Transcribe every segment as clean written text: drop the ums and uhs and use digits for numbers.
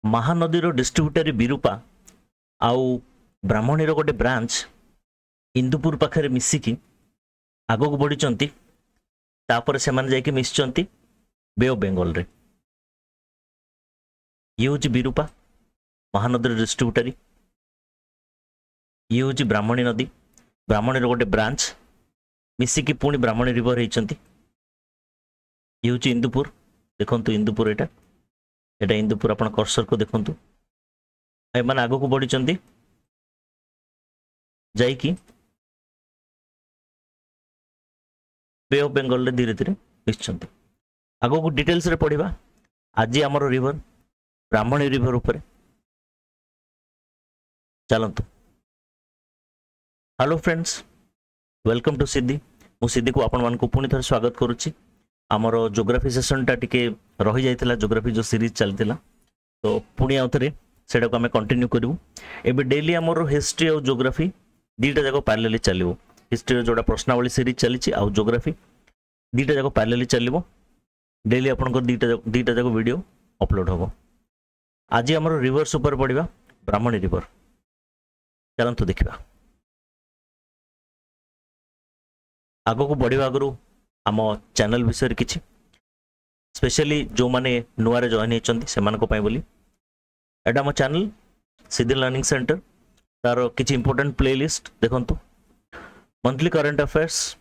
Mahanadi distributary विरूपा आउ ब्राह्मणी गोटे branch Indupur पाखे मिसिकी आगक बढ़ी तापर से जाकि मिसिंट बे ऑफ बेंगल रे ये हूँ विरूपा महानदी डिस्ट्रीब्यूटरी ये हूँ ब्राह्मणी नदी ब्राह्मणी गोटे ब्रांच मिसिकी पुणी ब्राह्मणी रिवर होती ये हूँ इंदुपुर देखु इंदुपुर एटा इंदुपुर आप कर्सर को देखु एम आग को बढ़ी जाइकी बे ऑफ बेंगल रे धीरे धीरे मिसिंट आग को डिटेल्स रे पढ़ा आज आमर रिवर ब्राह्मणी रिवर ऊपर चलतु। हेलो फ्रेंड्स वेलकम टू सिद्धि मु सिद्धि को आपण मानक पुणी थर स्वागत करुच्ची आमर जोग्राफी सेशन टा टिके रही जाइथिला जोग्राफी जो सीरीज चलतिला तो पुणी आउथरे सेटा को हमें कंटिन्यू करिवु एबे डेली आमर हिस्ट्री और जोग्राफी दीटा जाको पैरेलली चलिवो हिस्ट्री जोड़ा प्रश्नावली सीरीज चलीची आ जोग्राफी दीटा जाको पैरेलली चलिवो डेली आपनकर दीटा जाको वीडियो अपलोड होबो। आज आमर रिवर्स ऊपर पड़िबा ब्राह्मणी रिवर चलंतु देखिबा। आगो को बढ़िया आगु आम चैनल विषय किसी स्पेशली जो माने नुआरे जॉइन होती बोली एटा आम चैनल सिद्धि लर्निंग सेंटर तार किसी इंपोर्टेंट प्लेलिस्ट देखु मंथली करंट अफेयर्स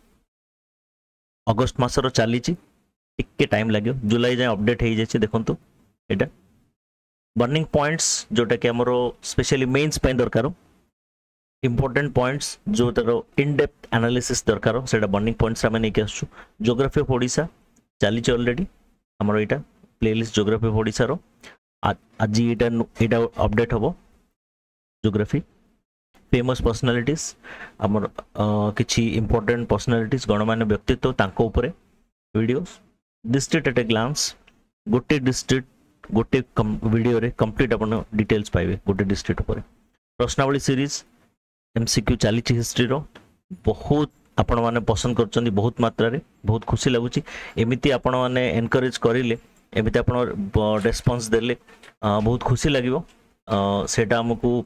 अगस्ट मासर चली टिके टाइम लगे जुलाई जाए अपडेट हो जाए देखु एटा बर्निंग पॉइंट्स जोटा कि आमर स्पेशली मेन्स दरकार इंपोर्टेंट पॉइंट्स जो तार इन डेप्थ एनालिसिस दरकार से बर्निंग पॉइंट्स आम नहीं आसु ज्योग्राफी ऑफ ओडिशा चली ऑलरेडी आमर यहाँ प्लेलिस्ट ज्योग्राफी ऑफ ओडिशा आज यहाँ अपडेट हम ज्योग्राफी फेमस पर्सनालिटीज आमर किछि इंपोर्टेंट पर्सनालिटीज गणमान्य व्यक्तित्व तांको ऊपर videos district at a glance गोटे डिस्ट्रिक्ट गोटे वीडियो रे कंप्लीट अपन डिटेल्स पाइबे गोटे डिस्ट्रिक्ट ऊपर प्रश्नावली सीरीज एमसीक्यू चली हिस्ट्री रो बहुत आपण माने पसंद करचंदी बहुत मात्रा रे बहुत खुशी लगुची एमिति आपण माने एनकरेज करिले एमिति आपण रेस्पॉन्स देले बहुत खुशी लागिवो सेटा हमकु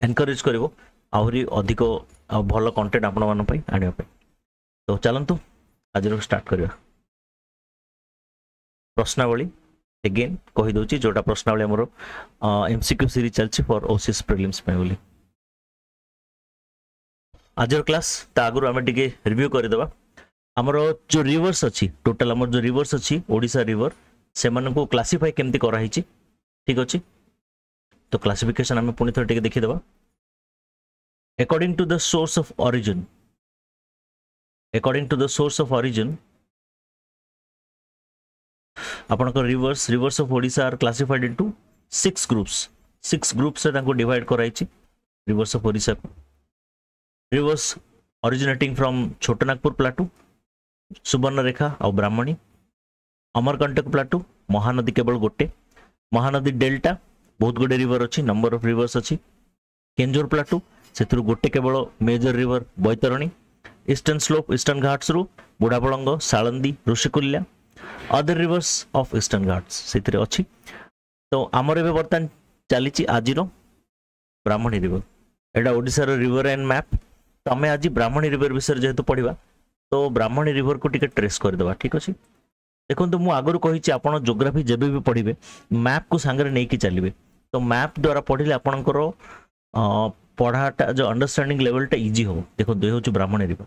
एनकरेज करिवो आहुरी अधिक भलो कंटेंट आपण मान पई आनियो पई तो चलंतु आज रो स्टार्ट करिया प्रश्नावली अगेन कहि दोची जोटा प्रश्नावली हमरो एमसीक्यू सीरीज चलची फॉर ओसीएस प्रीलिम्स पे बोली आज क्लास आगु आम टे रिव्यू करदे आमर जो रिवर्स अच्छी टोटाल आमर जो रिवर्स अच्छी ओडिशा रिवर से को क्लासीफाई केमती कराई ठीक अच्छे तो क्लासिफिकेशन आम पुणी थोड़ा टे देखीदे according to the source of origin आपनकर rivers of Odisha are classified into 6 groups से डिवाइड कराई रिवर्स ऑफ ओडिशा को rivers originating from Chotanagpur plateau Subarnarekha और ब्राह्मणी अमरकंटक प्लाटू महानदी केवल गोटे महानदी डेल्टा बहुत गुडे रिवर अच्छी नंबर ऑफ रिवर्स अच्छी केंजोर प्लाटू से गोटे केवल major river Baitarani eastern slope eastern ghats रु Budhabalanga Salandi Rushikulya other rivers of eastern ghats से अच्छी तो आमर ए बर्तमान चली आज ब्राह्मणी river Etah Odisha river and map तो आम आज ब्राह्मणी रिवर विषय जेहेतु पढ़ा तो ब्राह्मणी रिवर को टिके ट्रेस करदे ठीक अच्छे देखो मुझे आगुरी कही आप ज्योग्राफी जब भी पढ़े मैप को सांगे नहीं चलिए तो मैप द्वारा पढ़ले आपणकर पढ़ाटा जो अंडरस्टैंडिंग लेवलटा इजी हो देखो ये हूँ ब्राह्मणी रिवर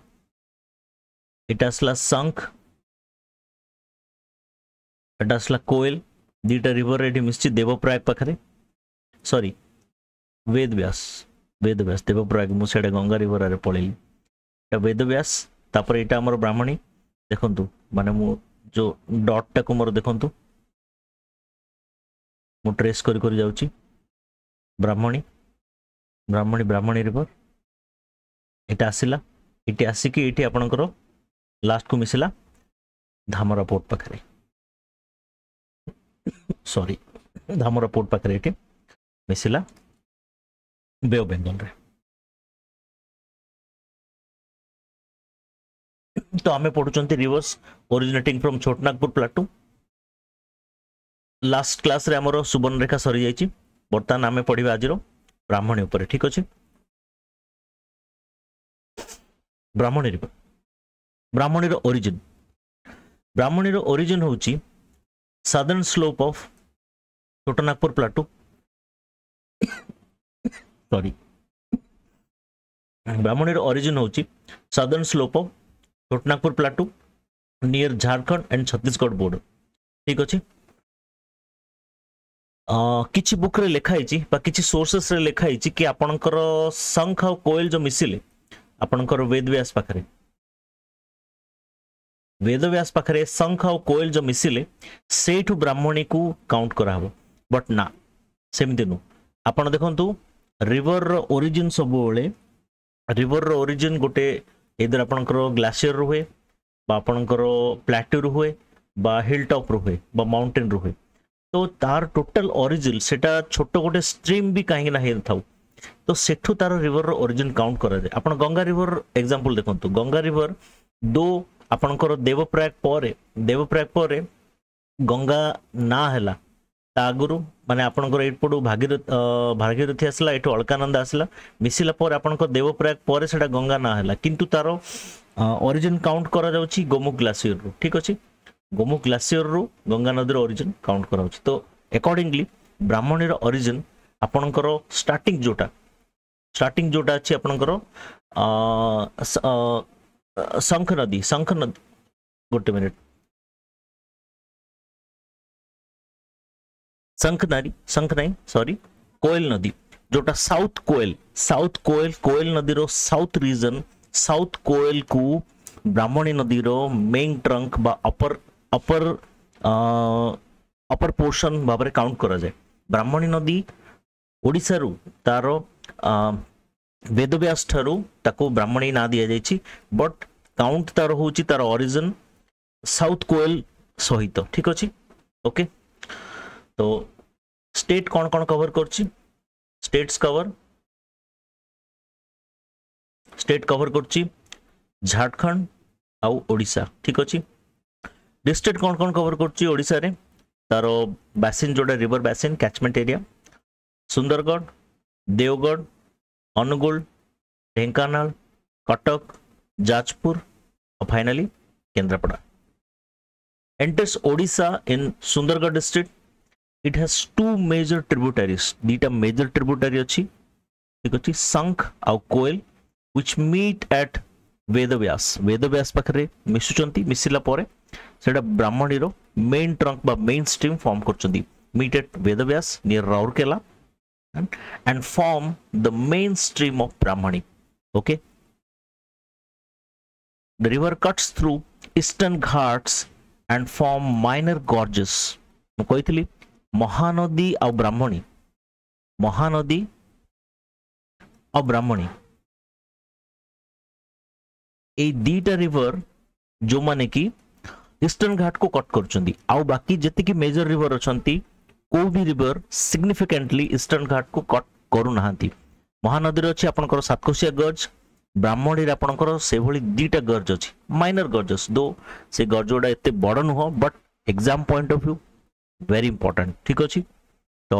एटा आसला शंख एटा आसला कोयल दीटा रिवर ये मिसी देवप्रयाग पाखे सॉरी वेदव्यास देवप्रयाग मुझे गंगा रिवर आरे पड़ेली वेदव्यास तापर यहाँ आमर ब्राह्मणी देखु माने मु जो डॉट टाक मोर देखु मु ट्रेस कर जाऊँगी ब्राह्मणी रिवर यहाँ आसला ये आसिक ये आपणकर लास्ट को मिसला धामरा पोर्ट पाखे सॉरी धामरा पोर्ट पाखे ये मिसला बे ऑफ बेंगल रे तो आम पढ़ुं rivers originating from Chotanagpur plateau last class रे हमरो सुवर्णरेखा सरी जाइछि बर्तमान आमे पढिबा आजिरो ब्राह्मणी ऊपर ठीक अछि ब्राह्मणी रिवर ब्राह्मणी रो ओरिजिन होछि southern slope of Chhotanagpur plateau sorry Brahmani रो ओरिजिन होछि southern slope of Chhotanagpur plateau near Jharkhand and Chhattisgarh border ठीक अछि किछि बुक रे लिखा हिची बा किछि सोर्सेस रे लिखा हिची कि आपनकर शंख और कोयल जो मिसिले आपनकर वेदव्यास पाखरे शंख और कोयल जो मिसिले सेठु ब्राह्मणी को काउंट करा हबो बट ना सेमिति नु आपण देखंतु रिवर रो ओरिजिन सब बेले रिवर रो ओरिजिन गोटे इधर आपनकर ग्लेशियर रुहे बा आपनकर प्लेट्यू रुहे बा हिल टॉप रुहे बा माउंटेन रुहे तो तार टोटल ओरिजिन सेटा छोट गोटे स्ट्रीम भी कहीं ना हे थाउ तो सेठु तार रिवर रो ओरिजिन काउंट करा जाय आपण गंगा रिवर एग्जांपल देखंतु गंगा रिवर दो आपनकर देवप्रयाग परे गंगा ना हैला ता आगुरु माने आपनकर एपडु भागीरथी आसला एठो अलकानंद आसला मिसिला पर आपनकर देवप्रयाग परे सेटा गंगा ना हैला किंतु तार ओरिजिन काउंट करा जाउची गोमुख ग्लेशियर रो ठीक अछि गोमुख ग्लेशियर रू गंगा नदी ओरिजिन काउंट करा तो अकॉर्डिंगली ब्राह्मणी ओरिजिन आपनकर स्टार्टिंग जोटा अच्छी आपनकर शंख नदी गोटे मिनिट शंख नहीं सॉरी कोयल नदी जोटा साउथ कोयल नदी रो साउथ रीजन साउथ कोयल को ब्राह्मणी नदी रो मेन ट्रंक बा अपर पोर्शन भाव काउंट करा जाए ब्राह्मणी नदी ओडिसा रु तार वेदव्यास ठारू ताको ब्राह्मणी ना दिया जाइछि बट काउंट तार होछि तार ओरिजिन साउथ कोयल सहित ठीक अछि ओके तो स्टेट कौन कौन कवर करछि स्टेट कवर करछि झारखंड आउ ओडिशा ठीक अछि डिस्ट्रिक्ट कौन कौन कवर करछि ओडिसा रे तारो बेसिन जोडा river basin catchment area Sundargarh Deogarh Angul Dhenkanal Cuttack Jajpur और finally Kendrapara enters Odisha in Sundargarh district. It has two major tributaries. दीटा major tributary अच्छी ठीक अच्छी शंख और कोयल which meet at वेदव्यास पाखरे मिसुचंती मिसिला परे सेटा ब्राह्मणी रो मेन ट्रंक बा मेन स्ट्रीम फॉर्म करचंती meet at Vedvyas near Raurkela and form the main stream of Brahmani. Okay. The river cuts through eastern ghats and form minor gorges. मैं कहती महानदी और ब्राह्मणी ए दीटा रिवर जो माने कि ईस्टर्न घाट को कट करचंदी आउ बाकी जति कि मेजर रिवर अछंती को भी रिवर सिग्निफिकेंटली ईस्टर्न घाट को कट करू नाहंती महानदी रे अछि आपनकर सातकोशिया गज ब्राह्मणी रे आपनकर से भली दीटा गज अछि माइनर गजस दो से गजोडा एते बड़ नुह but exam point of view very important ठीक अछि तो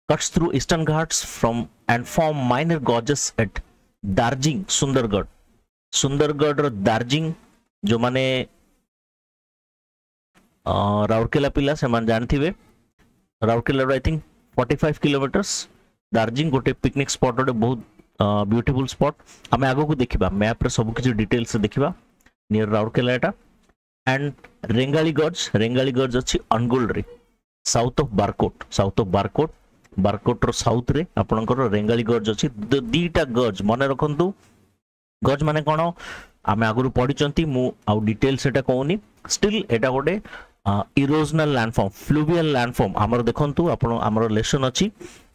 cuts through eastern ghats from and form minor gorges at दार्जिंग Sundargarh दार्जिंग जो माने राउरकेला पिला से मान जानथिबे राउरकेला आई थिंक 45 किलोमीटर्स दार्जिंग गोटे पिकनिक स्पॉट गोटे बहुत ब्यूटीफुल स्पॉट आमे आगो को देखिबा मैप रे सब किछि डिटेल्स देखिबा near Rourkela Etah and Rengali गज अछि अनगुल रे साउथ ऑफ बारकोट बारकोट रो साउथ रे आपनकर रेंगाली गज अछि दीटा गज माने रखंतु गज माने कोन आमे आगुरु पढिचंती मु आउ डिटेल सेटा कहूनी स्टिल एटा गोटे इरोजनल लैंडफॉर्म फ्लूवियल लैंडफॉर्म हमर देखंतु आपण हमर लेसन अछि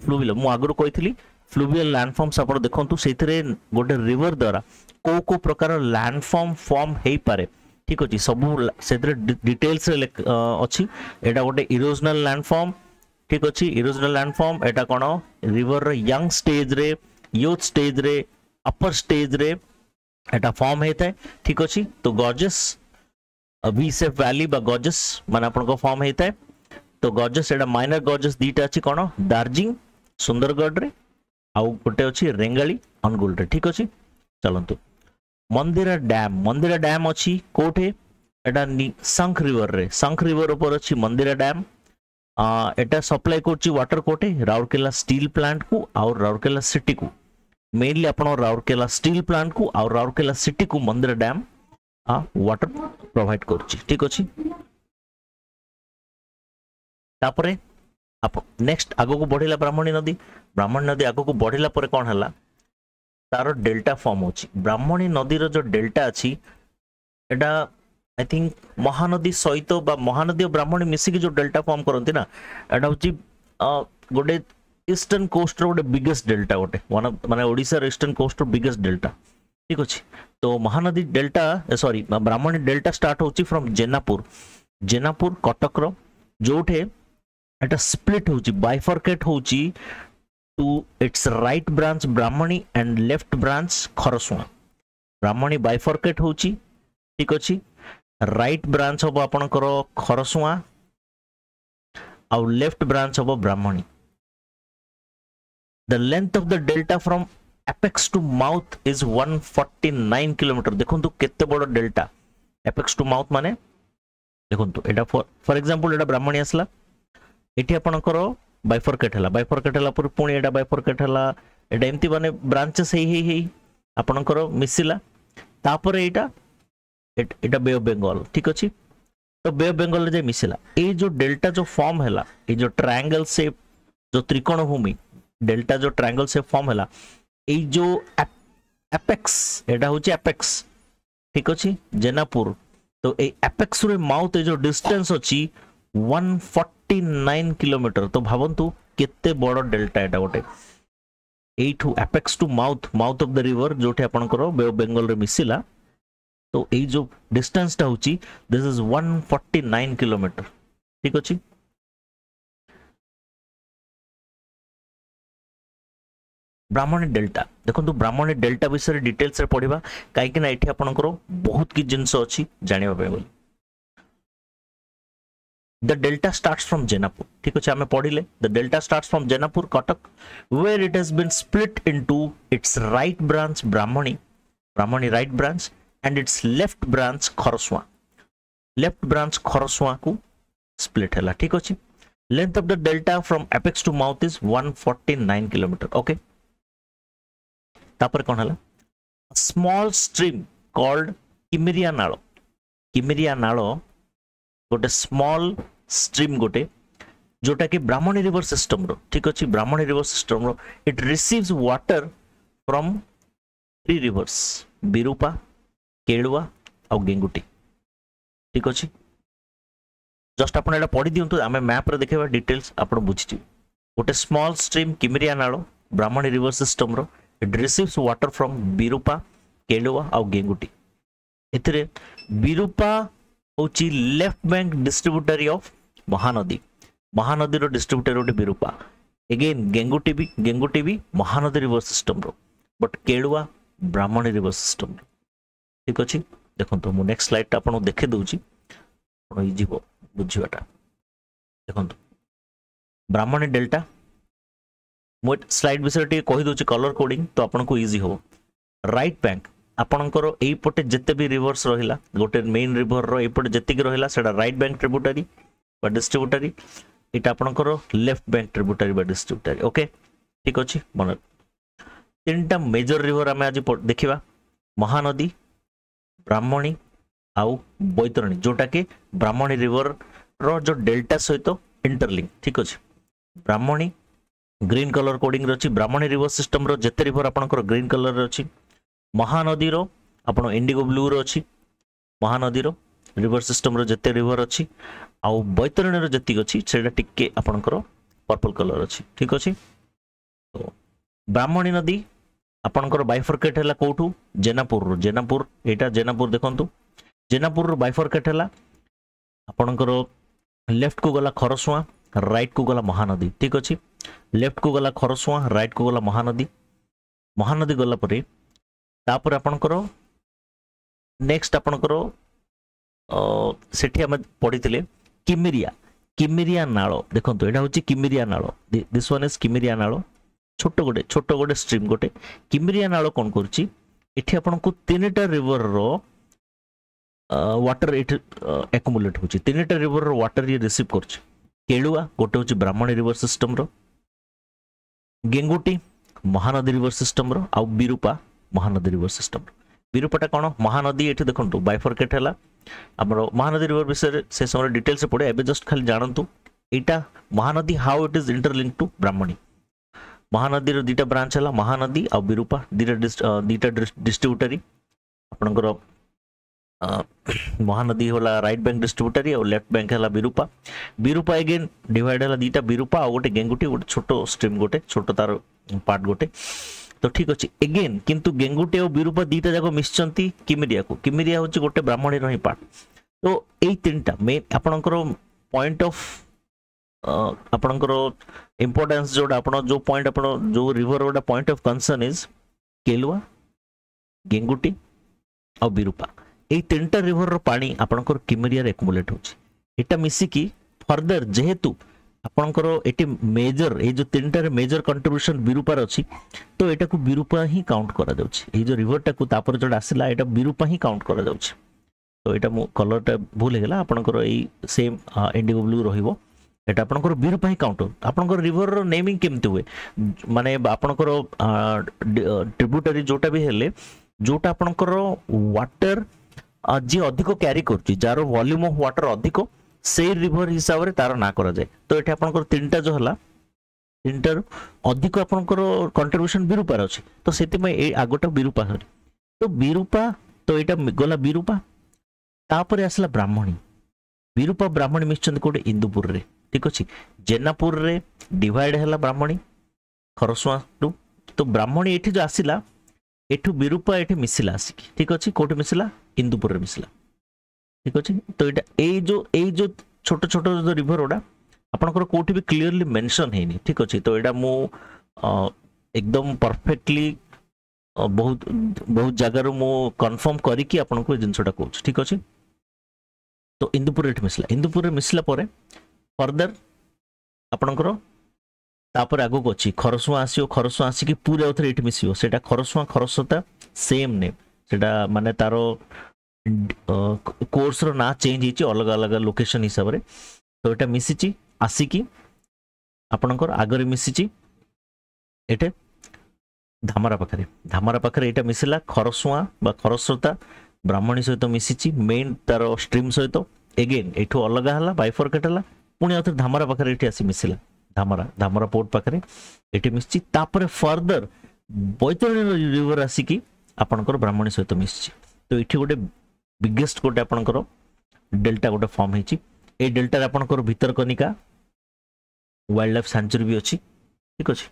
फ्लूवियल मु आगुरु कहितली फ्लूवियल लैंडफॉर्म्स आपण देखंतु सेथरे गोटे रिवर द्वारा को प्रकार लैंडफॉर्म फॉर्म हेई पारे ठीक अछि सब सेथरे डिटेल्स रे अछि एटा गोटे इरोजनल लैंडफॉर्म ठीक अछि इरोजनल लैंडफॉर्म एटा कोन रिवर यंग स्टेज रे यूथ स्टेज रे अपर स्टेज रे एटा फॉर्म हेता है ठीक अछि तो गॉर्जियस वी शेप वैली बा गॉर्जियस माने आपन को फॉर्म हेता है तो गॉर्जस एटा माइनर गॉर्जस दीटा अछि कोन दार्जिलिंग सुंदरगढ़ रे आउ गोटे अछि रेंगाली अनुगुल रे ठीक अछि चलंतु मंदिरा डैम अछि कोठे एटा शंख रिवर ऊपर अछि मंदिरा डैम एटा सप्लाई करछि वाटर कोटे राउरकेला स्टील प्लांट को और राउरकेला सिटी को मेनली आपण राउरकेला स्टील प्लांट को और राउरकेला सिटी को मंदिरा डैम वाटर प्रोवाइड करछि ठीक अछि तापरे आप नेक्स्ट आगो को बढ़िला ब्राह्मणी नदी आगो को बढ़िला परे कोन हला तारो डेल्टा फॉर्म होछि ब्राह्मणी नदी रो जो डेल्टा अछि एटा आई थिंक महानदी सहित बा महानदी और ब्राह्मणी मिसिकी जो डेल्टा फॉर्म करंती ना एटा होछि गोटे ईस्टर्न कोस्ट रो गोटे बिगेस्ट डेल्टा गोटे वन माने ओडिसा रो ईस्टर्न कोस्ट रो बिगेस्ट डेल्टा ठीक अछि तो Mahanadi delta sorry Brahmani delta start होछि फ्रॉम जेनापुर कटक रो जोठे एटा स्प्लिट होछि बाइफरकेट होछि to its right branch Brahmani and left branch Kharsua Brahmani bifurcate होछि ठीक अछि राइट ब्रांच हम आपणकर खरसुआ आउ लेफ्ट ब्रांच हम Brahmani the length of the delta from apex to mouth is 149 kilometre देखंतु केते बड़ डेल्टा एपेक्स टू माउथ माने देखंतु एटा फॉर एग्जांपल एटा ब्राह्मणी आसला एठी आपणकर बाइफरकेट हला पर पुणी एटा बाइफरकेट हला एटा एम्ति माने ब्रांचेस हे आपणकर मिसिला तापर एटा एटा बे ऑफ बंगाल ठीक अछि तो बे ऑफ बंगाल जे मिसिला ए जो डेल्टा जो फॉर्म हैला ए जो ट्रायंगल शेप जो त्रिकोण भूमि डेल्टा जो ट्रायंगल शेप फॉर्म हैला ए जो एपेक्स एटा होची एपेक्स ठीक अछि जेनापुर तो ए एपेक्स रे माउथ ए जो डिस्टेंस अछि 149 किलोमीटर तो भावंतु केते बड़ डेल्टा एटा गोटे एठू apex to mouth of the river जोठे आपनकर बे ऑफ बंगाल रे मिसिला तो ए जो डिस्टेंस टा होची दिस इज 149 किलोमीटर ठीक अछि ब्राह्मणी डेल्टा देखो ब्राह्मणी डेल्टा विषय डिटेल्स रे पढिबा काई कि ना एठी आपनकर बहुत कि जिंस अछि जानिबा पे बोली the delta starts from Jenapur ठीक अछि हमें पढिले the delta starts from Jenapur Cuttack where it has been split into its right branch Brahmani right branch and its left branch Kharsua को split है ठीक अछि length of the delta from apex to mouth is 149 kilometer okay तापर कोन हला small stream called किमिरिया नालो गोटे small stream गोटे जोटा कि ब्राह्मणी रिवर सिस्टम रो ठीक अछि ब्राह्मणी रिवर सिस्टम रो it receives water from 3 rivers Birupa Kelua और गेंगुटी ठीक अछि जस्ट आपण एटा पढी दियंतु आमे मैप रे देखेबा डिटेल्स आपण बुझिछि गोटे स्मॉल स्ट्रीम किमिरिया नालो ब्राह्मणी रिवर सिस्टम रो it receives water from Birupa Kelua और गेंगुटी एथिरे बिरूपा होची left bank distributary of Mahanadi रो डिस्ट्रीब्यूटर होटे बिरूपा अगेन गेंगुटी भी महानदी रिवर सिस्टम रो but Kelua Brahmani river system रो ठीक अछि देखो तो मु नेक्स्ट स्लाइड ता आपन देखे दउची आपन इजी हो बुझिबाटा देखो ब्राह्मणी डेल्टा मु स्लाइड विषय टी कहि दउची कलर कोडिंग तो आपन को इजी हो राइट बैंक आपनकर एई पटे जत्ते भी रिवर्स रहिला गोटे मेन रिवर रो एई पटे जत्ते कि रहिला सेडा राइट बैंक ट्रिब्यूटरी बा डिस्ट्रीब्यूटरी एटा आपनकर लेफ्ट बैंक ट्रिब्यूटरी बा डिस्ट्रीब्यूटरी ओके ठीक अछि मन तीनटा मेजर रिवर हमें आज देखिबा महानदी ब्राह्मणी आउ बैतरणी जोटा के ब्राह्मणी रिवर रो जो डेल्टा सहित इंटरलिंक ठीक अछि ब्राह्मणी ग्रीन कलर कोडिंग रछि ब्राह्मणी रिवर सिस्टम रो जते रिवर आपनकर ग्रीन कलर रछि महानदी रो आपण इंडिगो ब्लू रो अछि महानदी रो रिवर सिस्टम रो जते रिवर अछि आउ बैतरणी रो जति अछि सेटा टिके आपनकर पर्पल कलर अछि ठीक अछि तो ब्राह्मणी नदी आपनकर बाइफरकेट हला कोठू जेनापुर एटा जेनापुर देखंतु जेनापुर रो बाइफरकेट हला आपनकर लेफ्ट को गला खरसुआ राइट को गला महानदी ठीक अछि लेफ्ट को गला खरसुआ राइट को गला महानदी गला परे तापर आपनकर नेक्स्ट आपनकर सेठी हम पढिथिले किमिरिया नाल देखो एटा हूँ किमिरिया नाल दिस वन इज किमिरिया नाल छोट गोटे स्ट्रीम गोटे किमिरिया नाल कौन करुच्ची एठी आपन को तीनटा रिवर रो वाटर एठी एक्युमुलेट होची तीनटा रिवर रो वाटर ये रिसीव करची केलुआ गोटे हूँ ब्राह्मणी रिवर सिस्टम रो गेंगुटी महानदी रिवर सिस्टम रो आउ बिरूपा महानदी रिवर सिस्टम रो बिरूपाटा कौन महानदी ये देखो बाइफरकेट है महानदी रिवर विषय से समय डिटेल से पढ़े जस्ट खाली जानतु एटा Mahanadi how it is interlink to Brahmani Mahanadi रो दीटा ब्रांच है महानदी आ बिरूपा दीटा डिस्ट्रीब्यूटरी आपनकर महानदी होला राइट बैंक डिस्ट्रीब्यूटरी और लेफ्ट बैंक है बिरूपा बिरूपा अगेन डिवाइड है दीटा बिरूपा आ गोटे गेंगुटी गोटे छोट स्ट्रीम गोटे छोट तार पार्ट गोटे तो ठीक अच्छे एगेन किंतु गेंगुटी और बिरूपा दीटा जाक मिसचंती किमिरिया को किमिरिया होची गोटे ब्राह्मणी रही पार्ट तो एई तीनटा मेन आपनकर पॉइंट ऑफ आपनकर इंपोर्टेंस जोटा आपण जो पॉइंट आपण जो रिवर गोटा पॉइंट ऑफ कंसर्न इज केलुआ गेंगुटी और बिरूपा एई तीनटा रिवर रो पानी आपनकर किमिरिया रे एक्युमुलेट होची एटा मिसिकी फर्दर जेहेतु आपनकर एटी मेजर ए जो तीनटा रे मेजर कंट्रीब्यूशन बिरूपार अछि तो एटा को बिरूपा ही काउंट करा जाउछि ए जो रिवर टा को तापर जोडा आसिला एटा बिरूपा ही काउंट करा जाउछि तो एटा मो कलर टा भूल गेला आपनकर एई सेम इंडिगो ब्लू रहिबो एटा आपनकर बिरूपा ही काउंट आपनकर रिवर रो नेमिंग केमते हुए माने आपनकर ट्रिब्यूटरी जोटा भी हेले जोटा आपनकर वाटर जी अधिक क्यारी करछि जार वॉल्यूम ऑफ वाटर अधिक से रिवर हिसाब रे तार ना करा जाए तो एटा आपनकर तीनटा जो हला तीनटा अधिक आपनकर कंट्रीब्यूशन बिरूपार अछि तो सेति में ए आगोटा बिरूपा हरि तो बिरूपा तो एटा गला बिरूपा तापर आसला ब्राह्मणी बिरूपा ब्राह्मणी मिश्चंद कोटे इंदुपुर रे ठीक अछि जेनापुर रे डिवाइड हैला ब्राह्मणी खरसुआ टू तो ब्राह्मणी एठी जो आसिला एठू बिरूपा एठी मिसिला आसिकी ठीक अछि कोटे मिसिला इंदुपुर रे मिसिला ठीक अछि तो एटा ए जो छोट छोट जो रिवर ओडा आपनकर कोठी भी क्लियरली मेंशन हेनी ठीक अछि तो एटा मु एकदम परफेक्टली बहुत बहुत जगह रो मु कंफर्म करी कि आपनको जिंसटा कहूछ ठीक अछि तो इंदुपुर रे मिसिला इंदुपुर रे मिसिला परे फर्दर आपनकर तापर आगो को अछि खरसुआ आसियो खरसुआ आसी कि पूरा उथरे एठी मिसियो सेटा खरसुआ खरसता सेम नेम सेटा माने तारो कोर्स रो ना चेंज हिची अलग अलग लोकेशन हिसाब रे तो एटा मिसिची आसी कि आपनकर आगरे मिसिची एटे धामरा पाखरे एटा मिसिला खरसुआ बा खरसता ब्राह्मणी सहित मिसिची मेन तारो स्ट्रीम सहित अगेन एठो अलग हला बाइफरकेट हला पुणी आउथरे धामरा पाखरे एठी आसी मिसिला धामरा पोर्ट पाखरे एठी मिसची तापरे फर्दर बैतरणी रिवर आसी कि आपनकर ब्राह्मणी सहित मिसची तो एठी गोटे बिगेस्ट गोटे आपनकर डेल्टा गोटे फॉर्म हेची ए डेल्टा रे आपनकर भितरकनिका वाइल्ड लाइफ सेंचुरी भी अछि ठीक अछि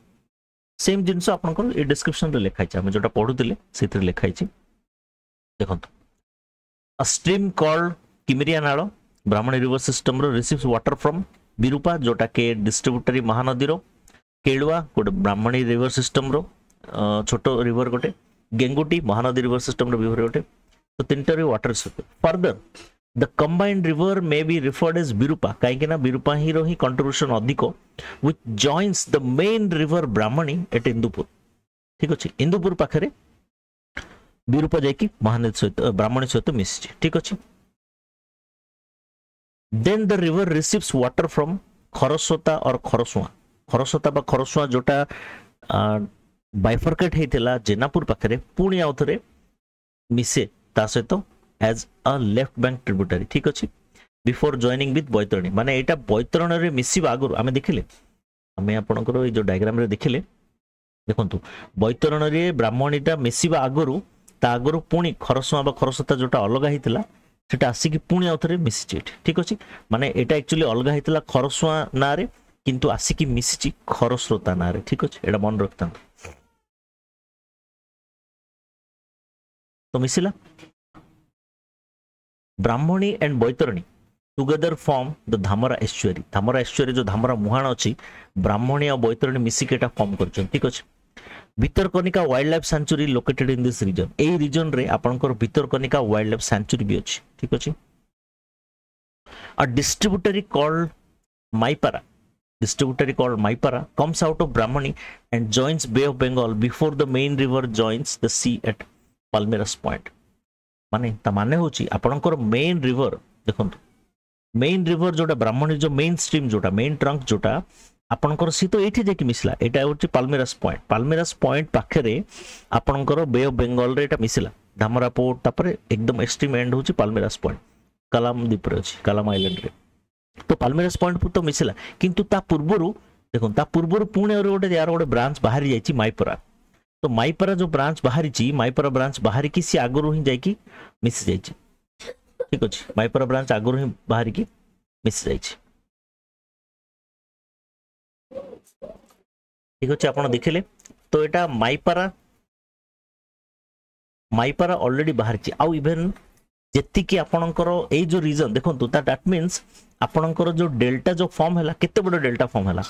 सेम जिंस आपनकर ए डिस्क्रिप्शन रे लिखाइ छै हम जोटा पढुतिले सेतिर लिखाइ छै देखंतु अ स्ट्रीम कॉल्ड किमिरिया नालो ब्राह्मणी रिवर सिस्टम रो रिसीव्स वाटर फ्रॉम बिरूपा जोटा के डिस्ट्रीब्यूटरी महानदी रो केलुआ गोटे ब्राह्मणी रिवर सिस्टम रो छोटो रिवर गोटे गेंगुटी महानदी रिवर सिस्टम रो रिवर गोटे तो तीनटा रे water further the combined river may be referred as Birupa काहे ना बिरूपा ही रो ही कंट्रीब्यूशन अधिक which joins the main river Brahmani at Indupur ठीक अछि इंदुपुर पाखरे बिरूपा जाकी महानदी सहित ब्राह्मणी सहित मिसछि ठीक अछि then the river receives water from Kharasrota और खरस्वता बा खरस्वआ जोटा बाइफरकेट हेतिला जेनापुर पाखरे पुणी आउथरे मिसे ता सहित as a left bank tributary ठीक अछि बिफोर जॉइनिंग विथ बैतरणी माने एटा बैतरणी रे मिसिबा आगुर आमे देखिले आमे आपनकर ए जो डायग्राम रे देखिले देखंतु बैतरणी रे ब्राह्मणीटा मिसिबा आगुरु ता आगुरु पुणी खरस्वआ बा खरस्वता जोटा अलगा हेतिला सेटा आसी कि पुणी आउथरे मिसिछि ठीक अछि माने एटा एक्चुअली अलगा हेतिला खरस्वआ ना रे किंतु आसी कि मिसिछि खरस्रोता ना रे ठीक अछि एटा मन रखता तो मिसिला Brahmani and Baitarani together form the Dhamra estuary जो धामरा मुहाण अछि ब्राह्मणी और बैतरणी मिसिक एटा फॉर्म करछन ठीक अछि Bhitarkanika wildlife sanctuary located in this region ए रीजन रे आपनकर भितरकनिका वाइल्ड लाइफ सेंचुरी भी अछि ठीक अछि a distributary called Maipara, this tributary called Maipara comes out of Brahmani and joins Bay of Bengal before the main river joins the sea at Palmyras Point. माने ता माने होची आपनकर मेन रिवर देखंतु मेन रिवर जोटा ब्राह्मणी जो main stream जोटा main trunk जोटा आपनकर सी तो एठी जेकी मिसला एटा होची पाल्मेरास पॉइंट पाखरे आपनकर बे ऑफ बेंगल रे एटा मिसला धामरा पोर्ट तापरे एकदम एक्सट्रीम एंड होची पाल्मेरास पॉइंट कलाम द्वीप रे अछि कलाम आइलैंड रे तो पाल्मेरास पॉइंट तो मिसला किंतु ता पूर्वरु देखो ता पूर्वरु पुणे और गोटे यार गोटे ब्रांच बाहर जाइछि माइपरा तो माइपरा जो ब्रांच बाहरी ची माइपरा ब्रांच बाहरी की सी आगरु ही जाइकी मिस जाइछि ठीक अछि माइपरा ब्रांच आगरु ही बाहरी की मिस जाइछि ठीक अछि आपण देखिले तो एटा माइपरा ऑलरेडी बाहर ची आउ इवन जेति की आपणकर ए जो रीजन देखंतु दैट मींस आपणकर जो डेल्टा जो फॉर्म हैला केते बड़ डेल्टा फॉर्म हैला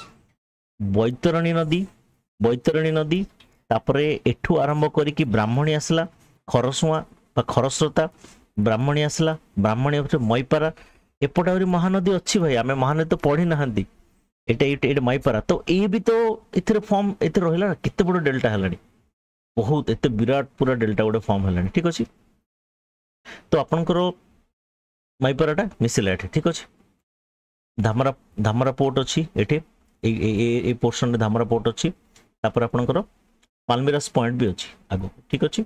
बैतरणी नदी तापरे एठू आरंभ करिकी ब्राह्मणी आसला खरसुआ खरस्रोता ब्राह्मणी आसला ब्राह्मणी मईपारा एपटे आहुरी महानदी अच्छी भाई आमे महानदी तो पढ़ी नाहंती एटा मईपारा तो ये भी तो एथरे फॉर्म एथे रहिला केते बड़ डेल्टा हलानी बहुत एते विराट पूरा डेल्टा गोटे फॉर्म हलानी ठीक अछि तो आपनकर मईपाराटा मिसिला एठे ठीक अछि धामरा पोर्ट अछि एठे ए पोर्शन रे धामरा पोर्ट अछि तापर आपनकर पाल्मेरास पॉइंट भी अछि आगो ठीक अछि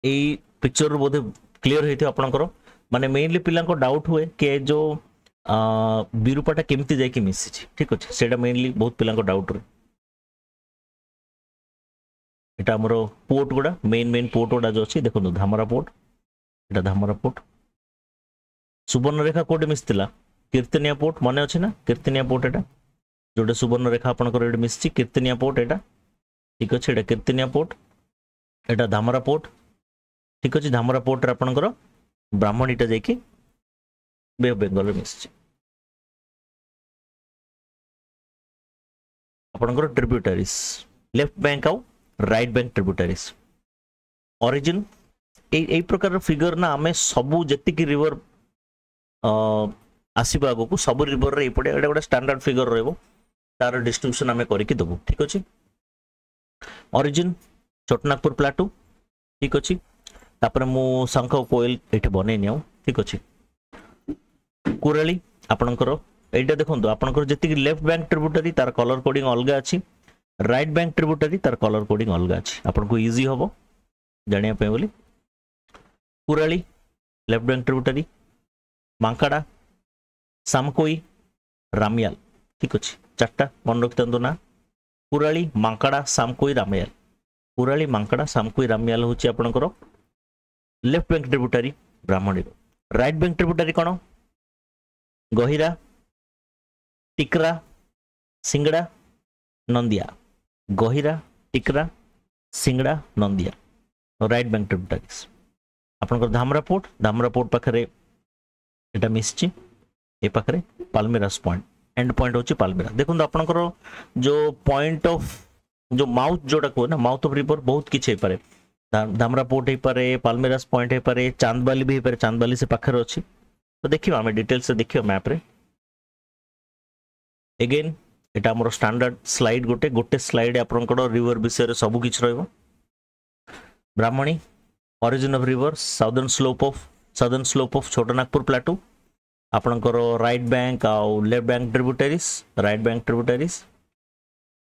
ए पिक्चर बोधे क्लियर हेते आपनकर माने मेनली पिला को डाउट हुए कि जो बिरुपाटा केमती जाय कि मिस छी ठीक अछि सेटा मेनली बहुत पिला को डाउट रे एटा हमरो पोर्ट गुडा मेन पोर्ट गुडा जो अछि देखो धामरा पोर्ट एटा धामरा पोर्ट सुवर्ण रेखा कोड मिसतिला कीर्तनिया पोर्ट मने अछि ना कीर्तनिया पोर्ट एटा जोटे सुवर्ण रेखा आपनकर एटा मिसछि कीर्तनिया पोर्ट एटा ठीक अछि एटा कीर्तनिया पोर्ट एटा धामरा पोर्ट ठीक अछि धामरा पोर्ट रे आपनकर ब्राह्मणीटा जायकी बे ऑफ बेंगल रे मिसछि आपनकर ट्रिब्यूटरीज लेफ्ट बैंक आउ राइट बैंक ट्रिब्यूटरीज ओरिजिन ए प्रकार फिगर ना हमें सबु जति की रिवर आसीबा आगो को सब रिवर रे एपटे एटा गोटे स्टैंडर्ड फिगर रहबो तार डिस्ट्रीब्यूशन हमें करिक देबो ठीक अछि ओरिजिन छोटनागपुर प्लाटू ठीक अछि तापर मु शंख कोयल एठी बने नियो ठीक अछि कुरली आपनकर एटा देखंतु आपनकर जति की लेफ्ट बैंक ट्रिब्यूटरी तार कलर कोडिंग अलगा अछि राइट बैंक ट्रिब्यूटरी तार कलर कोडिंग अलगा अछि आपन को इजी होबो जानिया पे बोली कुरली लेफ्ट बैंक ट्रिब्यूटरी मांकाड़ा सामकोई रामियाल ठीक अछि चारटा मन रखतंदो ना कुराली मांकाड़ा सामकोई रामियाल कुराली मांकाड़ा सामकोई रामियाल होची आपनकर लेफ्ट बैंक ट्रिब्यूटरी ब्राह्मणी राइट बैंक ट्रिब्यूटरी कोन गहिरा टिकरा सिंगड़ा नंदिया गहिरा टिकरा सिंगड़ा नंदिया राइट बैंक ट्रिब्यूटरीज आपनकर धामरा पोर्ट पाखरे एटा मिसची ए पाखरे पाल्मेरास पॉइंट एंड पॉइंट होची पाल्मेरा देखो आपनकर जो पॉइंट ऑफ जो माउथ जोटा को ना माउथ ऑफ रिवर बहुत किछ हे पारे धामरा पोर्ट हे पारे पाल्मेरास पॉइंट हे पारे चांदबाली भी हे पारे चांदबाली से पाखरे अछि तो देखियो हमें डिटेल से देखियो मैप रे अगेन एटा हमर स्टैंडर्ड स्लाइड गोटे स्लाइड आपनकर रिवर विषय रे सब किछ रहबो Brahmani origin of river southern slope of Chhotanagpur plateau आपनकर राइट बैंक आउ लेफ्ट बैंक ट्रिब्यूटरीज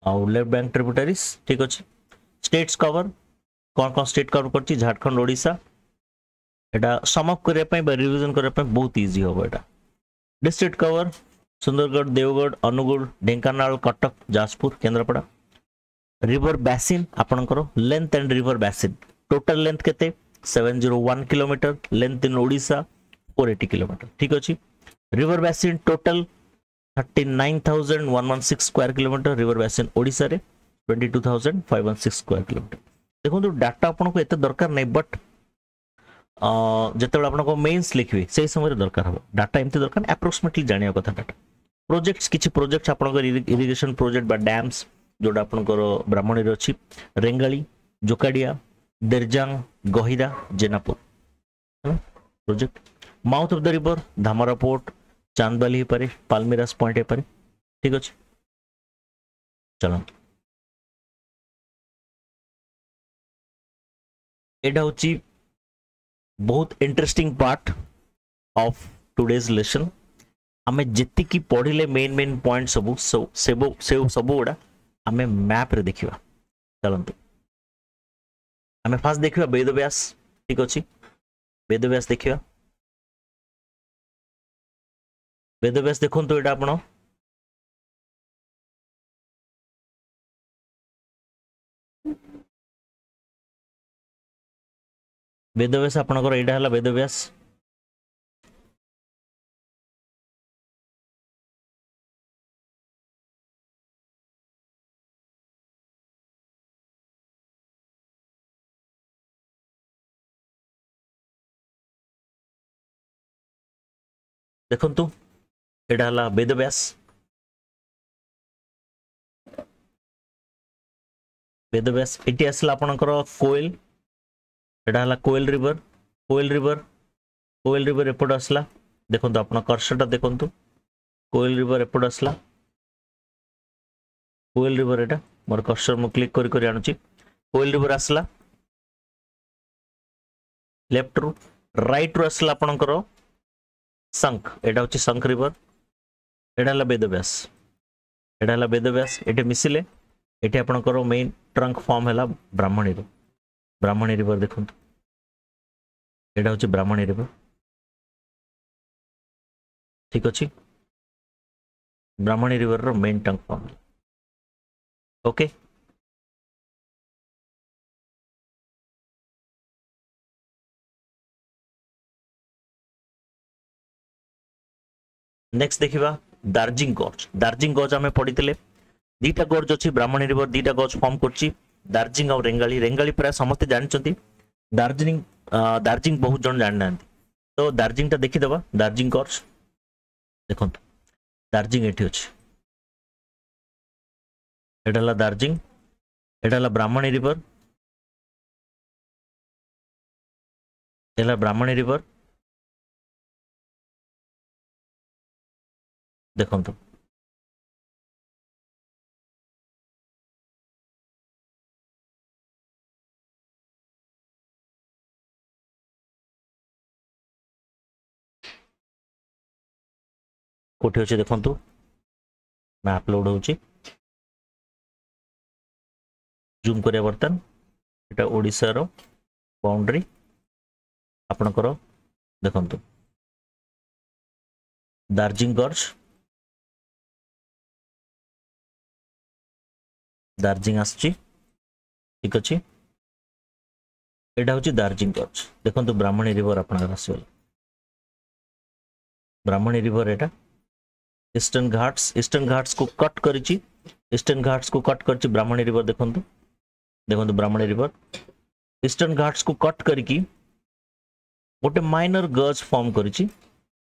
आउ लेफ्ट बैंक ट्रिब्यूटरीज ठीक अछि स्टेट्स कवर कौन स्टेट कवर करछि झारखंड ओडिशा एटा सम अप करे पय रिवीजन करे पय बहुत इजी होबो एटा district cover Sundargarh Deogarh Angul Dhenkanal Cuttack Jajpur Kendrapara river basin आपनकर length and river basin total length केते 701 kilometre length in Odisha 480 kilometre ठीक अछि river basin total 39,116 square kilometre river basin Odisha रे 22,516 स्क्वायर किलोमीटर देखो डाटा आपन को एते दरकार नै बट जेतेबेला आपन को मेंस लिखबे से समय दरकार हो डाटा एमते दरकार अप्रोक्सीमेटली जानिया कथा डाटा प्रोजेक्ट्स किछि प्रोजेक्ट्स आपन को इरिगेशन प्रोजेक्ट बा डैम्स जोडा आपन को ब्राह्मणी रे अछि रेंगाली जोकाडिया देरजांग गहिरा Jenapur project mouth of the river Dhamra port Chandbali ही पारे पालमिरास पॉइंट हे पारे ठीक अछि चलो एटा होची बहुत interesting part of today's lesson आमे जेति की पढ़िले मेन मेन पॉइंट सब सब गुड़ा आमे मैप रे देखिबा चलंतु आमे फास्ट देखिबा वेदव्यास ठीक अछि वेदव्यास देखिबा वेदव्यास देखंतु एटा आपण वेदव्यास आपणकर एटा हला वेदव्यास देखंतु एटा हला वेदव्यास वेदव्यास एटी आसला आपणकर कोयल एटा हला कोयल रिवर एपट आसला देखंतु आपण कर्सरटा देखंतु कोयल रिवर एपट आसला कोयल रिवर एटा मोर कर्सर मु क्लिक करी करी आनुची कोयल रिवर आसला लेफ्ट रु राइट रु आसला आपणकर संक एटा होची संक रिवर एटा हला वेदव्यास एटे मिसिले एटे आपणकर मेन ट्रंक फॉर्म हला ब्राह्मणी रिवर देखंतु एटा होची ब्राह्मणी रिवर ठीक अछि ब्राह्मणी रिवर रो main trunk form okay next देखिबा दार्जिलिंग गॉर्ज आमे पढितले दीटा गॉर्ज अछि ब्राह्मणी रिवर दीटा गॉर्ज फॉर्म करछि दार्जिलिंग और रेंगाली प्राय समस्त जानचंती दार्जिलिंग बहुत जन जान नांती तो दार्जिलिंग ता देखि दबा दार्जिलिंग गॉर्ज देखंतु दार्जिलिंग एठी अछि एडाला दार्जिलिंग एडाला ब्राह्मणी रिवर देखंतु कोठी अछि देखंतु मैप लोड होछि जूम करिया बर्तन एटा ओडिसा रो बाउंड्री आपनकर देखंतु दार्जिलिंग आछि ठीक अछि एटा होछि दार्जिलिंग गॉर्ज देखंतु ब्राह्मणी रिवर आपनकर आसीबल ब्राह्मणी रिवर एटा ईस्टर्न घाट्स को कट करिछि ब्राह्मणी रिवर देखंतु ब्राह्मणी रिवर ईस्टर्न घाट्स को कट करिकि गोटे माइनर गज फॉर्म करिछि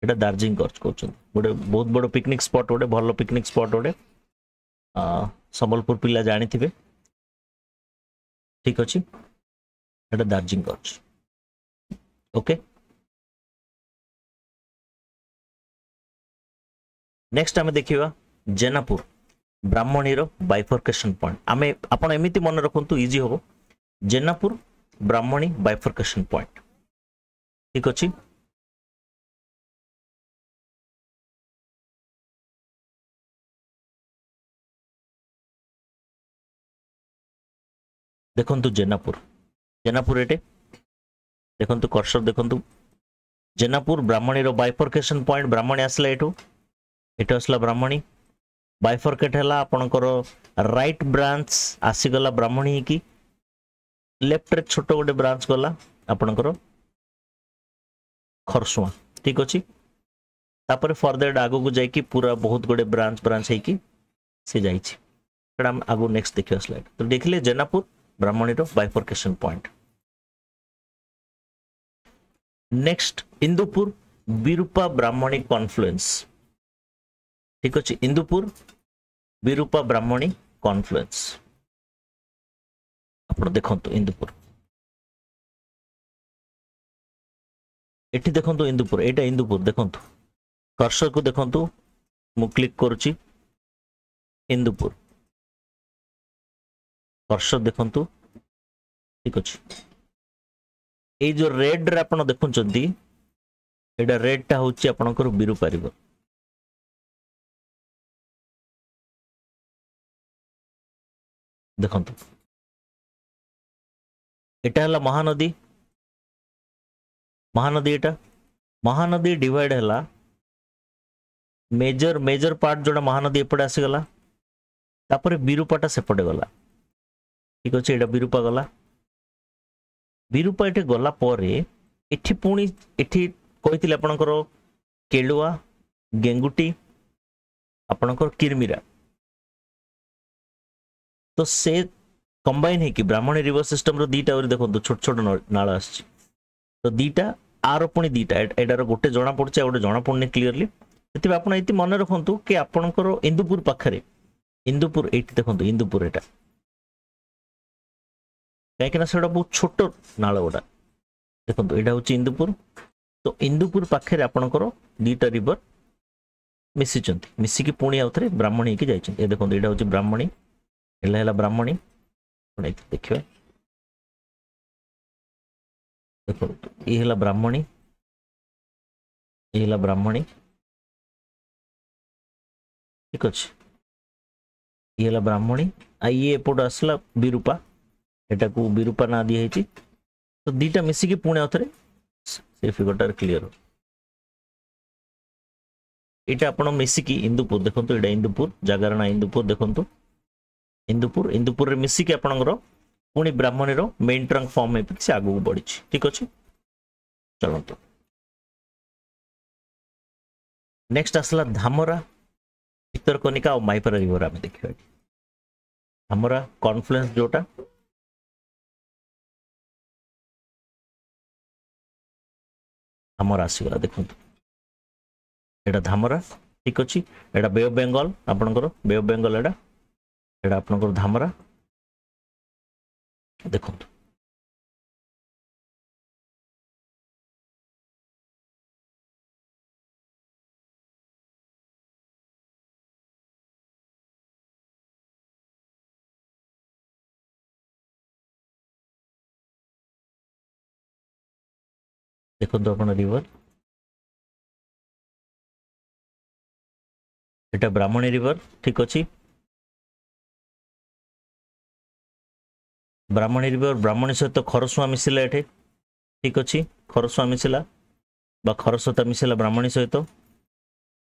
एटा दार्जिलिंग गॉर्ज कहउछन गोटे बहुत बड़ पिकनिक स्पॉट गोटे भलो पिकनिक स्पॉट गोटे संबलपुर पिला जानि थिबे ठीक अछि एटा दार्जिलिंग गॉर्ज ओके नेक्स्ट आमे देखिबा जेनापुर ब्राह्मणी रो बाइफर्केशन पॉइंट आमे आपण एमिति मन रखंतु इजी होबो जेनापुर ब्राह्मणी बाइफर्केशन पॉइंट ठीक अछि देखंतु जेनापुर एटे देखंतु कर्सर देखंतु जेनापुर ब्राह्मणी रो बाइफर्केशन पॉइंट ब्राह्मणी आसला एटो आसला ब्राह्मणी बाइफर्केट हला आपनकर राइट ब्रांच आसी गला ब्राह्मणी की लेफ्ट रे छोटो गोटे ब्रांच गला आपनकर खरसुआ ठीक अछि तापर फर्दर आगो को जाई की पूरा बहुत गोटे ब्रांच है की से जाई छी एटा हम आगो नेक्स्ट देखियो स्लाइड तो देखले जेनापुर ब्राह्मणी रो bifurcation point next Indupur Birupa Brahmani confluence ठीक अछि इंदुपुर विरूपा ब्राह्मणी कॉन्फ्लुएंस आपण देखंतु इंदुपुर एठी देखंतु इंदुपुर, एटा इंदुपुर देखंतु कर्सर को देखंतु मु क्लिक करूची इंदुपुर कर्सर देखंतु ठीक अछि ए जो रेड रे आपण देखुचंती एटा रेड टा होची आपणकर विरूपा रिवर देखंतु एटा हला महानदी महानदी एटा महानदी डिवाइड हला मेजर मेजर पार्ट जोड़ा महानदी एपटे आसी गला तापर विरूपाटा सेपटे गला ठीक अछि एटा विरूपा गला विरूपा एटे गला परे एठी पुणी एठी कहिथिले आपणकर केलुआ गेंगुटी आपणकर किरमिरा तो से कंबाइन है कि ब्राह्मणी रिवर सिस्टम रो दीटा और देखो छोट छोट नाळ आछि तो दीटा आरो पुणी दीटा एडार गोटे जणा पड़छ गोटे जणा पड़ने क्लियरली सेति आपण एति मन रखंतु कि आपणकर इंदुपुर पाखरे इंदुपुर एठी देखंतु इंदुपुर एटा काहेकि ना सेडा बहुत छोट नाळ गोटा देखंतु एटा होची इंदुपुर तो इंदुपुर पाखरे आपणकर दीटा रिवर मिसी चंती मिसी की पुणी आउथरे ब्राह्मणी की जाय ए देखंतु एटा होची ब्राह्मणी एला हला ब्राह्मणी देखिए देखो ये हला ब्राह्मणी ये हला ब्राह्मणी ठीक अच्छे ये हला ब्राह्मणी आ ये एपट आसला विरूपा एटा को विरूपा ना दिया है तो दीटा मिसिकी पुणे आउथरे से फिगरटार क्लियर हो एटा आपण मिसिकी इंदुपुर देखंतु एटा इंदुपुर जगार ना इंदुपुर देखंतु इंदुपुर इंदुपुर रे मिसिकी आपणकर पुणी ब्राह्मणी रो मेन ट्रंक फॉर्म है से आगु को बढ़ी ठीक अच्छे चलते नेक्स्ट आसला धामरा भितरकनिका और माईपरा रिवर आम देखिए धामरा कॉन्फ्लुएंस जोटा धामरा आसीगला देखो एटा धामरा ठीक अच्छे एटा बे ऑफ बेंगल आपणकर बे ऑफ बेंगल एटा एटा आपणकर धामरा देखो देखो अपन रिवर एटा ब्राह्मणी रिवर ठीक अच्छे ब्राह्मणी रिवर ब्राह्मणी सहित खरसुआ मिसिला एठे ठीक अच्छे खरसुआ मिसिला बा खरस्रोता मिसिला ब्राह्मणी सहित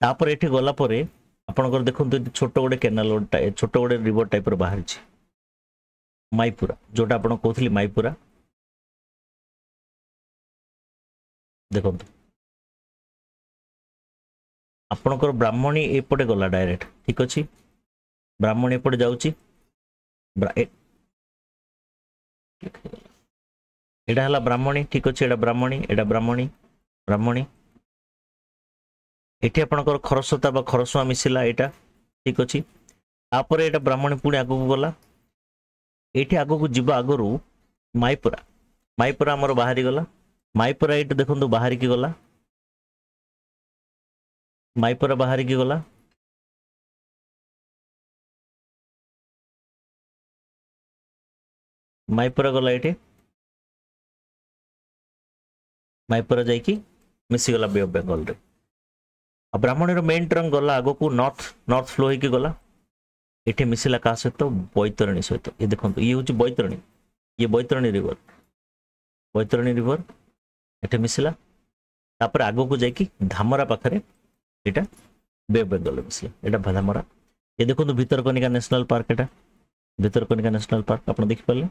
तापर एठी गला परे आपनकर देखंतु छोट गोटे केनाल छोट गोटे रिवर टाइप रो बाहर छी माईपुरा जोटा आपण कहथली माईपुरा देखंतु आपनकर ब्राह्मणी एपटे गला डायरेक्ट ठीक अच्छे ब्राह्मणी एपटे जाउची एटा हला ब्राह्मणी ठीक अच्छे एटा ब्राह्मणी ब्राह्मणी एठी आपनकर खरस्रोता बा खरसुआ मिसिला एटा ठीक अच्छे तापर एटा ब्राह्मणी पुणी आगु को गला एठी आगु को जिबा आगरु माईपुरा माईपुरा हमर बाहरी गला माईपुरा एटा देखंतु बाहरी की गला माईपुरा बाहरी की गला माईपुरा गला एठी माईपुरा जाइकी मिसी गला बे ऑफ बेंगल रे आ ब्राह्मणी रो मेन ट्रंक गला आगो को नॉर्थ फ्लो होई की गला एठी मिसिला का सहित बैतरणी सहित ये देखंतु ये होची बैतरणी ये बैतरणी रिवर एठी मिसिला तापर आगो को जाइकी धामरा पाखरे एटा बे ऑफ बेंगल रे मिसिला एटा धामरा ये देखंतु भितरकनिका नेशनल पार्क एटा भितरकनिका नेशनल पार्क आपण देखि पाले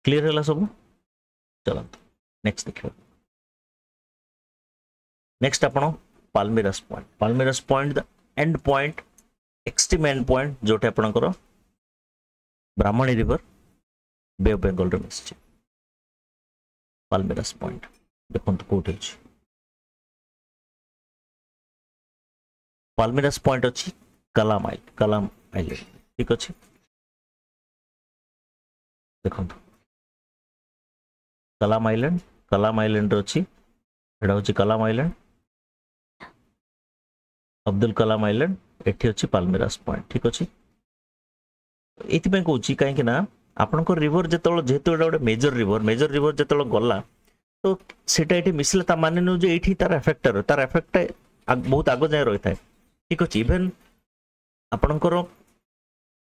क्लियर है सब चलते नेक्स्ट देखिए नेक्स्ट आपण Palmyras point the end point extreme end point जोटे आपणकर Brahmani river bay of Bengal रे मिसछि पाल्मिरास पॉइंट देखंतु कोठे अछि पाल्मिरास पॉइंट अछि कलाम आइलैंड ठीक अछि देखंतु कलाम आइलैंड अच्छी एटा हूँ कलाम आइलैंड अब्दुल कलाम आइलैंड एठी अच्छी पाल्मिरास पॉइंट ठीक अच्छे ये कौन कहीं आपण रिवर जो जेहेतु एटा गोटे मेजर रिवर जो गला तो सेटा ये मिसला ता माने नु जे एठी तार एफेक्ट बहुत आग जाए रही है ठीक अच्छे इवेन आपणकर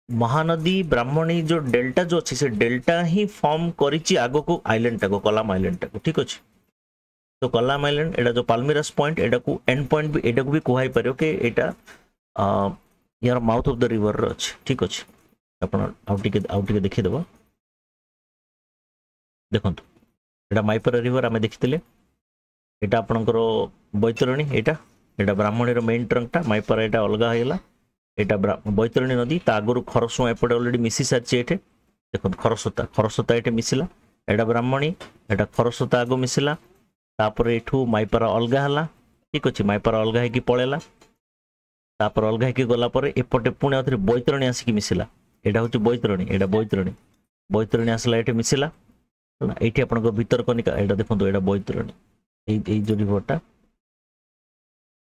महानदी ब्राह्मणी जो डेल्टा जो अच्छी से डेल्टा ही फॉर्म करिछि आगो को आइलैंड टाको कलाम आइलैंड टाको ठीक अच्छे तो कलाम आइलैंड एटा जो पाल्मिरास पॉइंट एटा को एंड पॉइंट भी एटा को भी कहै परियो के एटा यार माउथ ऑफ द रिवर अच्छे ठीक अच्छे आपण आउटिके देखि देबो देखंतु एटा माइपर रिवर आमे देखितिले एटा आपणकर बैतरणी एटा ब्राह्मणी रो मेन ट्रंकटा माइपर एटा अलगा हैला एटा बैतरणी नदी ता आगरु खरसुआ एपटे ऑलरेडी मिसी सारछि एठे देखो खरसोता एठे मिसिला एटा ब्राह्मणी एटा खरसोता आगो मिसिला तापर एठू माइपारा अलगा हला ठीक अछि माइपारा अलगा है कि पळेला तापर अलगा है कि गला पर एपटे पुणी आथरे बैतरणी आसी मिसिला एटा होछि बैतरणी आसला एठे मिसिला एठी आपन को भीतर कनिका एटा देखंतु एटा बैतरणी ए जो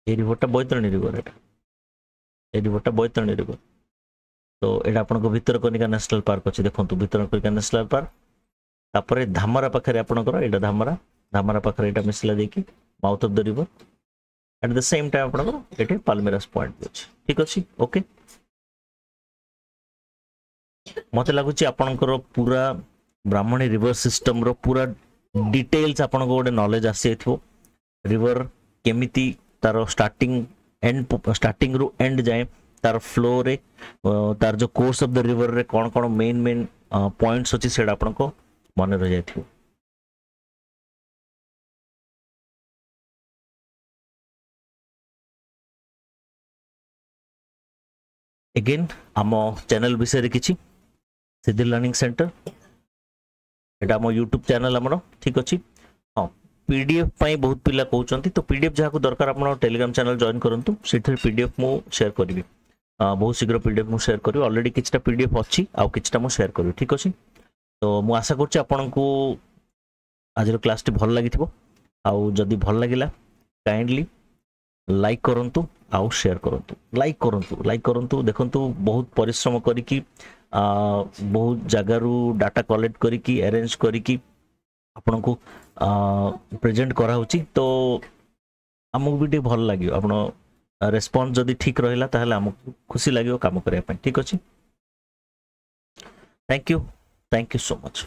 रिवरटा बैतरणी रिवर एटा ए रिवरटा बैतरणी रिवर तो एटा आपन को भीतर कनिका नेशनल पार्क अछि देखंतु भीतर कनिका नेशनल पार्क तापर धामरा पाखरे आपन को एटा धामरा पाखरे एटा मिसला देकी mouth of the river at the same time आपन को एटे पाल्मिरास पॉइंट अछि ठीक अछि ओके मते लागुची आपन को पूरा ब्राह्मणी रिवर सिस्टम रो पूरा डिटेल्स आपन को गोटे नॉलेज आसी थो रिवर केमिति तार स्टार्टिंग रु एंड जाए तार फ्लो रे तार जो कोर्स ऑफ द रिवर रे कौन कौन मेन पॉइंट्स अछि सेडा आपन को मन रह जाय थो अगेन आम चैनल विषय किछि सिद्धि लर्निंग सेंटर एटा हम यूट्यूब चैनल हमरो ठीक अछि हां पीडीएफ पाई बहुत पिला कहउचंती तो पीडीएफ जहा को दरकार आपन टेलीग्राम चैनल जॉइन करंतु सेठर पीडीएफ मो शेयर करबी बहुत शीघ्र पीडीएफ मो शेयर करबी ऑलरेडी किछटा पीडीएफ अछि आ किछटा मो शेयर करबी ठीक अछि तो मु आशा करछि आपन को आज रो क्लास टी भल लागिथिबो आ जदी भल लागिला काइंडली लाइक करंतु आउ शेयर करंतु लाइक करंतु देखंतु बहुत परिश्रम करी कि बहुत जगारू डाटा कलेक्ट करी अरेंज करी आपन को प्रेजेंट करा होची तो हमको भी भल लागियो आपन रेस्पॉन्स जदी ठीक रहिला ताहले हमको खुशी लागियो काम करिया पे ठीक अछि थैंक यू सो मच।